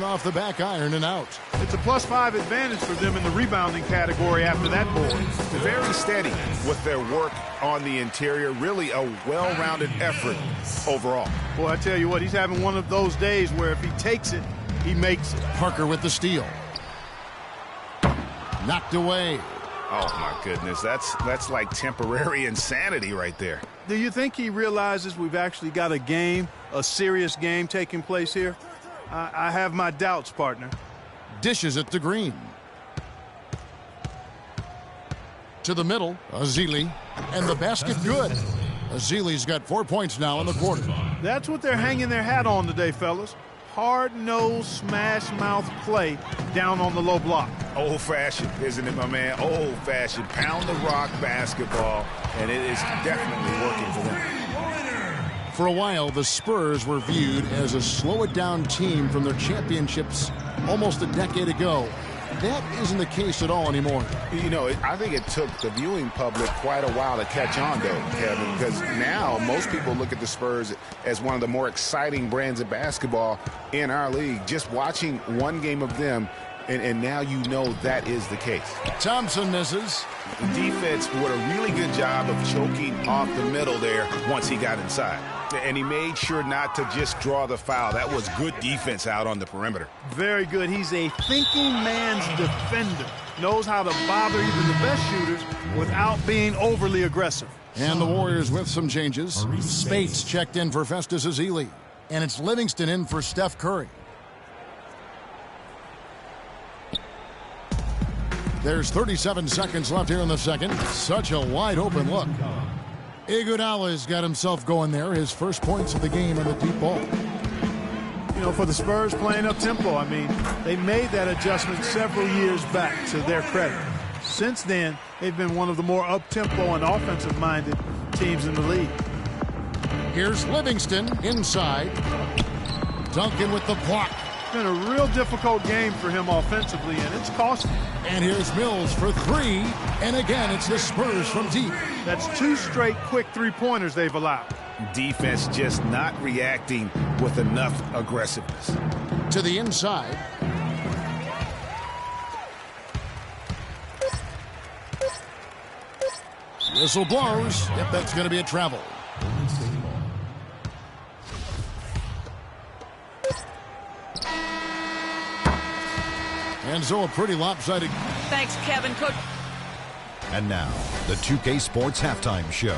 Off the back iron and out. It's a +5 advantage for them in the rebounding category after that board. Very steady with their work on the interior. Really a well-rounded effort overall. Boy, I tell you what, he's having one of those days where if he takes it, he makes it. Parker with the steal. Knocked away. Oh, my goodness. That's like temporary insanity right there. Do you think he realizes we've actually got a serious game taking place here? I have my doubts, partner. Dishes it to Green. To the middle, Azili. And the basket good. Azili's got 4 points now in the quarter. That's what they're hanging their hat on today, fellas. Hard-nosed, smash-mouth play down on the low block. Old-fashioned, isn't it, my man? Old-fashioned. Pound-the-rock basketball, and it is definitely working for them. For a while, the Spurs were viewed as a slow-it-down team from their championships almost a decade ago. That isn't the case at all anymore. You know, I think it took the viewing public quite a while to catch on, though, Kevin, because now most people look at the Spurs as one of the more exciting brands of basketball in our league. Just watching one game of them, and now you know that is the case. Thompson misses. The defense did a really good job of choking off the middle there once he got inside. And he made sure not to just draw the foul. That was good defense out on the perimeter. Very good. He's a thinking man's defender. Knows how to bother even the best shooters without being overly aggressive. And the Warriors with some changes. Spates checked in for Festus Ezeli. And it's Livingston in for Steph Curry. There's 37 seconds left here in the second. Such a wide open look. Iguodala's got himself going there. His first points of the game on the deep ball. You know, for the Spurs playing up-tempo, I mean, they made that adjustment several years back, to their credit. Since then, they've been one of the more up-tempo and offensive-minded teams in the league. Here's Livingston inside. Duncan with the block. It's been a real difficult game for him offensively, and it's costing. And here's Mills for three. And again, it's the Spurs from deep. That's 2 straight quick three-pointers they've allowed. Defense just not reacting with enough aggressiveness. To the inside. Whistle blows. Yep, that's going to be a travel. And so a pretty lopsided. Thanks, Kevin. Coach. And now, the 2K Sports Halftime Show.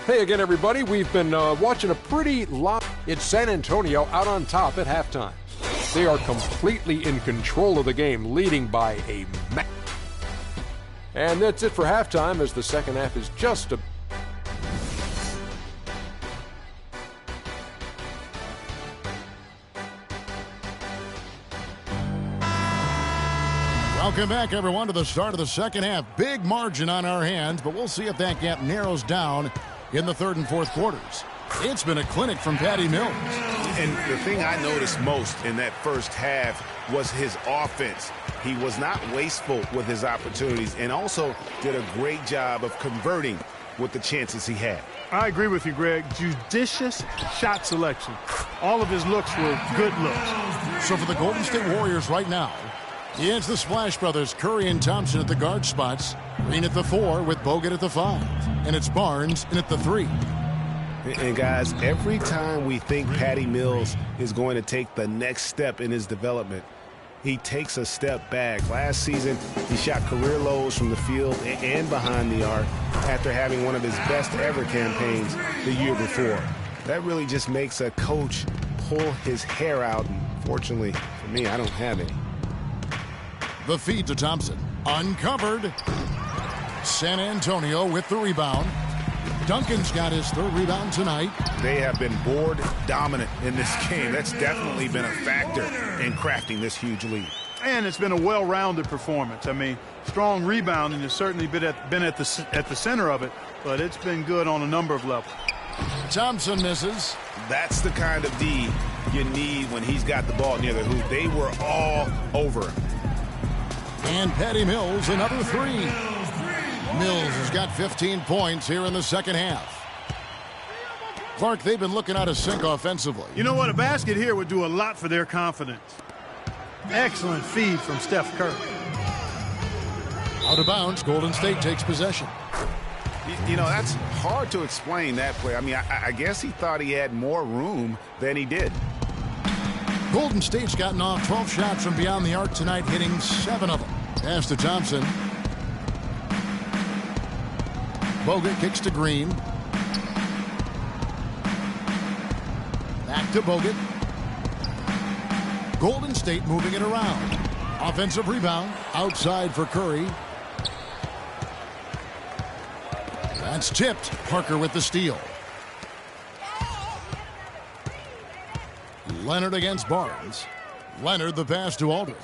Hey again, everybody. We've been watching a pretty lot. It's San Antonio out on top at halftime. They are completely in control of the game, leading by a And that's it for halftime, as the second half is just a... Welcome back, everyone, to the start of the second half. Big margin on our hands, but we'll see if that gap narrows down in the third and fourth quarters. It's been a clinic from Patty Mills. And the thing I noticed most in that first half was his offense. He was not wasteful with his opportunities and also did a great job of converting with the chances he had. I agree with you, Greg. Judicious shot selection. All of his looks were good looks. So for the Golden State Warriors right now, it's the Splash Brothers, Curry and Thompson at the guard spots. Green at the 4 with Bogut at the 5. And it's Barnes in at the 3. And guys, every time we think Patty Mills is going to take the next step in his development, he takes a step back. Last season, he shot career lows from the field and behind the arc after having one of his best ever campaigns the year before. That really just makes a coach pull his hair out. And fortunately for me, I don't have any. The feed to Thompson. Uncovered. San Antonio with the rebound. Duncan's got his third rebound tonight. They have been board dominant in this game. That's definitely been a factor in crafting this huge lead. And it's been a well-rounded performance. I mean, strong rebounding has certainly been at the center of it, but it's been good on a number of levels. Thompson misses. That's the kind of D you need when he's got the ball near the hoop. They were all over him. And Patty Mills, another 3. Mills has got 15 points here in the second half. Clark, they've been looking out of sync offensively. You know what? A basket here would do a lot for their confidence. Excellent feed from Steph Curry. Out of bounds, Golden State takes possession. You know, that's hard to explain that play. I mean, I guess he thought he had more room than he did. Golden State's gotten off 12 shots from beyond the arc tonight, hitting 7 of them. Pass to Thompson. Bogut kicks to Green. Back to Bogut. Golden State moving it around. Offensive rebound. Outside for Curry. That's tipped. Parker with the steal. Leonard against Barnes. Leonard the pass to Aldridge.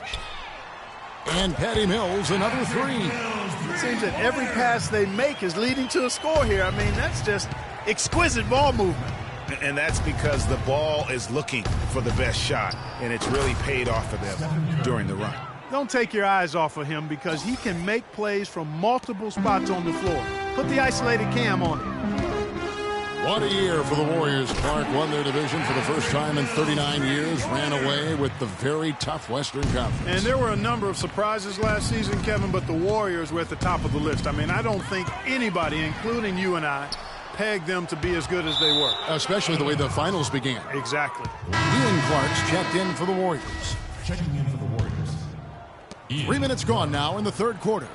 And Patty Mills another 3. It seems that every pass they make is leading to a score here. I mean, that's just exquisite ball movement. And that's because the ball is looking for the best shot, and it's really paid off for them during the run. Don't take your eyes off of him because he can make plays from multiple spots on the floor. Put the isolated cam on him. What a year for the Warriors. Clark won their division for the first time in 39 years, ran away with the very tough Western Conference. And there were a number of surprises last season, Kevin, but the Warriors were at the top of the list. I mean, I don't think anybody, including you and I, pegged them to be as good as they were. Especially the way the finals began. Exactly. Ian Clark's checked in for the Warriors. Checking in for the Warriors. 3 minutes gone now in the third quarter.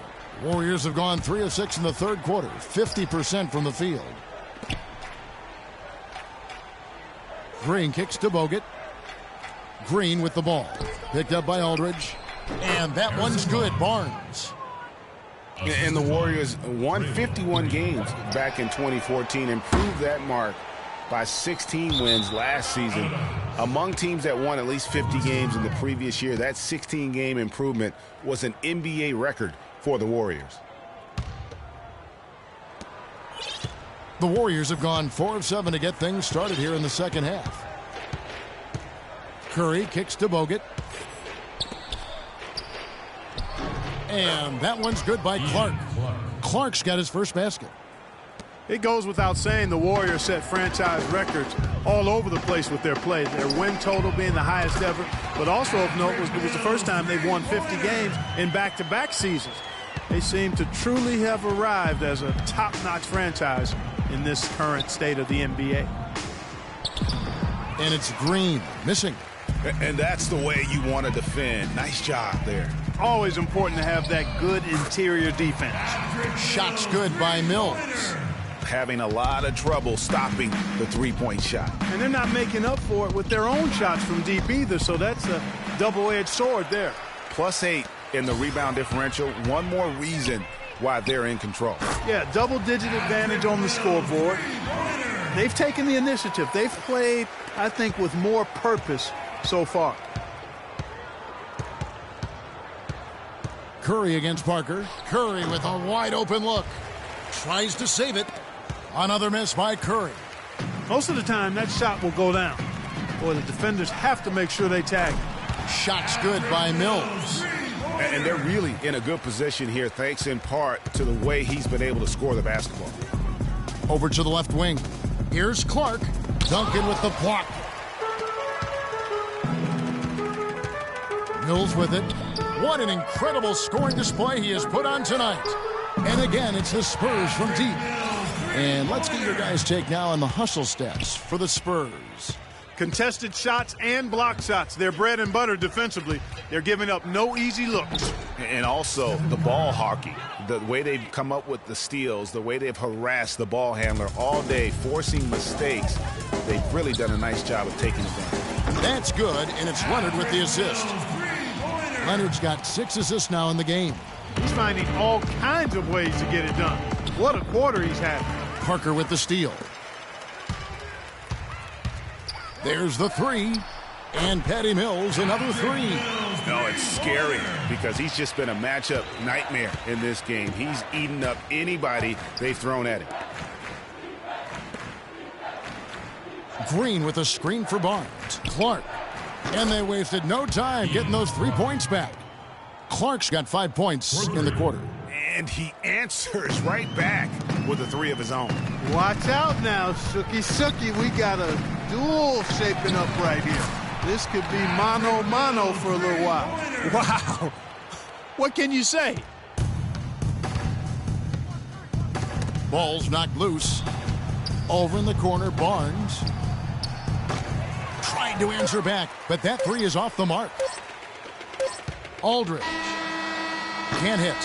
Warriors have gone 3 of 6 in the third quarter, 50% from the field. Green kicks to Bogut. Green with the ball. Picked up by Aldridge. And that one's good. Barnes. And the Warriors won 51 games back in 2014, improved that mark by 16 wins last season. Among teams that won at least 50 games in the previous year, that 16-game improvement was an NBA record for the Warriors. The Warriors have gone 4 of 7 to get things started here in the second half. Curry kicks to Bogut. And that one's good by Clark. Clark's got his first basket. It goes without saying the Warriors set franchise records all over the place with their play. Their win total being the highest ever, but also of note it was the first time they've won 50 games in back-to-back seasons. They seem to truly have arrived as a top-notch franchise in this current state of the NBA. And it's Green missing. And that's the way you want to defend. Nice job there. Always important to have that good interior defense. Shots good by Mills. Having a lot of trouble stopping the three-point shot. And they're not making up for it with their own shots from deep either, so that's a double-edged sword there. +8 in the rebound differential. One more reason why they're in control. Yeah, double-digit advantage on the scoreboard. They've taken the initiative. They've played, I think, with more purpose so far. Curry against Parker. Curry with a wide-open look. Tries to save it. Another miss by Curry. Most of the time, that shot will go down. Boy, the defenders have to make sure they tag him. Shots good by Mills. And they're really in a good position here, thanks in part to the way he's been able to score the basketball. Over to the left wing. Here's Clark. Duncan with the block. Mills with it. What an incredible scoring display he has put on tonight. And again, it's the Spurs from deep. And let's get your guys' take now on the hustle stats for the Spurs. Contested shots and block shots. They're bread and butter defensively. They're giving up no easy looks. And also the ball hockey, the way they've come up with the steals, the way they've harassed the ball handler all day, forcing mistakes. They've really done a nice job of taking advantage. That's good, and it's Leonard with the assist. Leonard's got 6 assists now in the game. He's finding all kinds of ways to get it done. What a quarter he's had. Parker with the steal. There's the 3. And Patty Mills, another 3. No, it's scary because he's just been a matchup nightmare in this game. He's eaten up anybody they've thrown at him. Green with a screen for Barnes. Clark. And they wasted no time getting those 3 points back. Clark's got 5 points in the quarter. And he answers right back with a three of his own. Watch out now, Shooky. We got a duel shaping up right here. This could be mano-mano for a little while. Wow. What can you say? Ball's knocked loose. Over in the corner, Barnes. Trying to answer back, but that three is off the mark. Aldridge. Can't hit.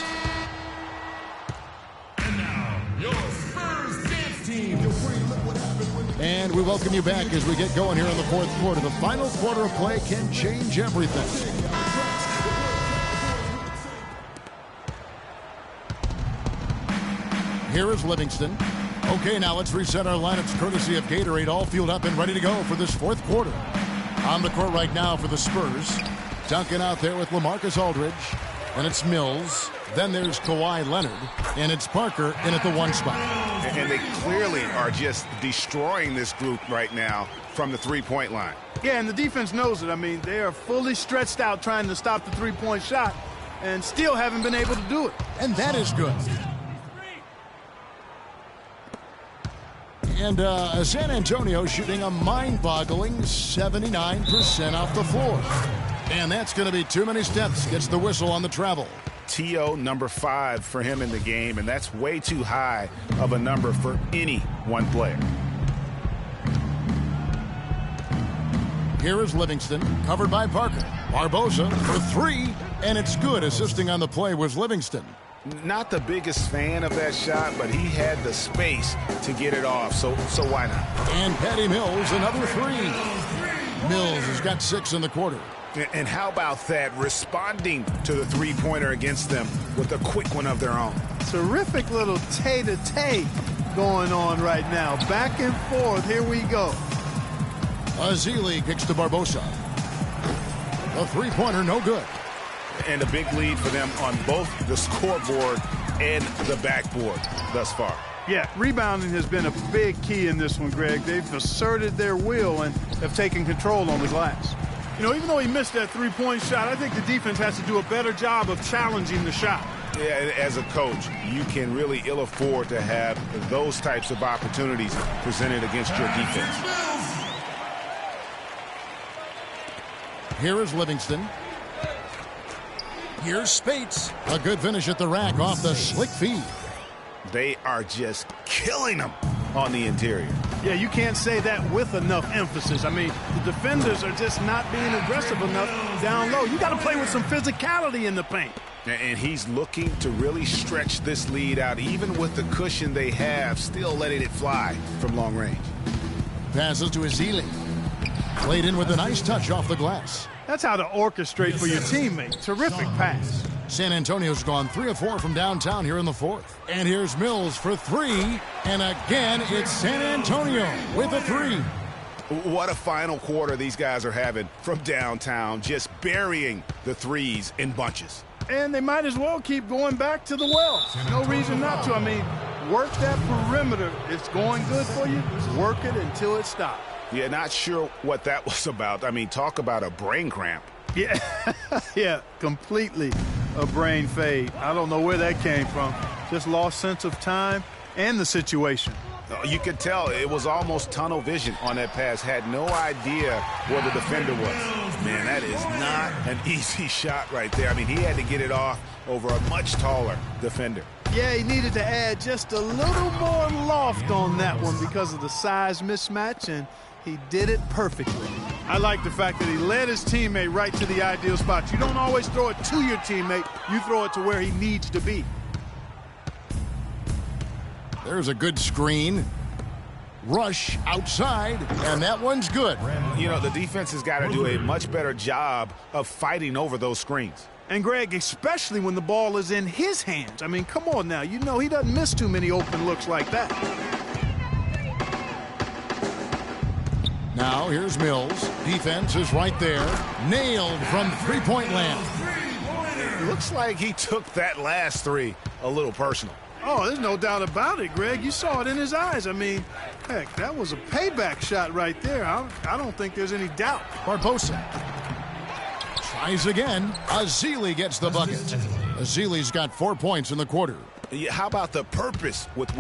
And now, your Spurs dance team. And we welcome you back as we get going here in the fourth quarter. The final quarter of play can change everything. Here is Livingston. Okay, now let's reset our lineups courtesy of Gatorade, all fueled up and ready to go for this fourth quarter. On the court right now for the Spurs. Duncan out there with LaMarcus Aldridge. And it's Mills. Then there's Kawhi Leonard. And it's Parker in at the one spot. And they clearly are just destroying this group right now from the three-point line. Yeah, and the defense knows it. I mean, they are fully stretched out trying to stop the three-point shot and still haven't been able to do it. And that is good. And San Antonio shooting a mind-boggling 79% off the floor. And that's going to be too many steps. Gets the whistle on the travel. T.O. number 5 for him in the game, and that's way too high of a number for any one player. Here is Livingston, covered by Parker. Barbosa for three, and it's good. Assisting on the play was Livingston. Not the biggest fan of that shot, but he had the space to get it off, so why not? And Patty Mills, another three. Mills has got 6 in the quarter. And how about that, responding to the three-pointer against them with a quick one of their own. Terrific little tay-to-tay going on right now. Back and forth, here we go. Azili kicks to Barbosa. The three-pointer, no good. And a big lead for them on both the scoreboard and the backboard thus far. Yeah, rebounding has been a big key in this one, Greg. They've asserted their will and have taken control on the glass. You know, even though he missed that three-point shot, I think the defense has to do a better job of challenging the shot. Yeah, as a coach, you can really ill afford to have those types of opportunities presented against your defense. Here is Livingston. Here's Spates. A good finish at the rack off the slick feed. They are just killing them on the interior. Yeah, you can't say that with enough emphasis. I mean, the defenders are just not being aggressive enough down low. You got to play with some physicality in the paint. And he's looking to really stretch this lead out, even with the cushion they have, still letting it fly from long range. Passes to Azili. Played in with a nice touch off the glass. That's how to orchestrate for your teammate. Terrific pass. San Antonio's gone 3 of 4 from downtown here in the fourth. And here's Mills for 3. And again, it's San Antonio with a 3. What a final quarter these guys are having from downtown, just burying the threes in bunches. And they might as well keep going back to the well. No reason not to. I mean, work that perimeter. It's going good for you. Work it until it stops. Yeah, not sure what that was about. I mean, talk about a brain cramp. Yeah, yeah, completely a brain fade. I don't know where that came from. Just lost sense of time and the situation. You could tell it was almost tunnel vision on that pass. Had no idea where the defender was. Man, that is not an easy shot right there. I mean, he had to get it off over a much taller defender. Yeah, he needed to add just a little more loft on that one because of the size mismatch, and he did it perfectly. I like the fact that he led his teammate right to the ideal spot. You don't always throw it to your teammate. You throw it to where he needs to be. There's a good screen. Rush outside, and that one's good. You know, the defense has got to do a much better job of fighting over those screens. And, Greg, especially when the ball is in his hands. I mean, come on now. You know he doesn't miss too many open looks like that. Now here's Mills. Defense is right there. Nailed from three-point land. Looks like he took that last three a little personal. Oh, there's no doubt about it, Greg. You saw it in his eyes. I mean, heck, that was a payback shot right there. I don't think there's any doubt. Barbosa tries again. Azili gets the bucket. Azili's got 4 points in the quarter. How about the purpose with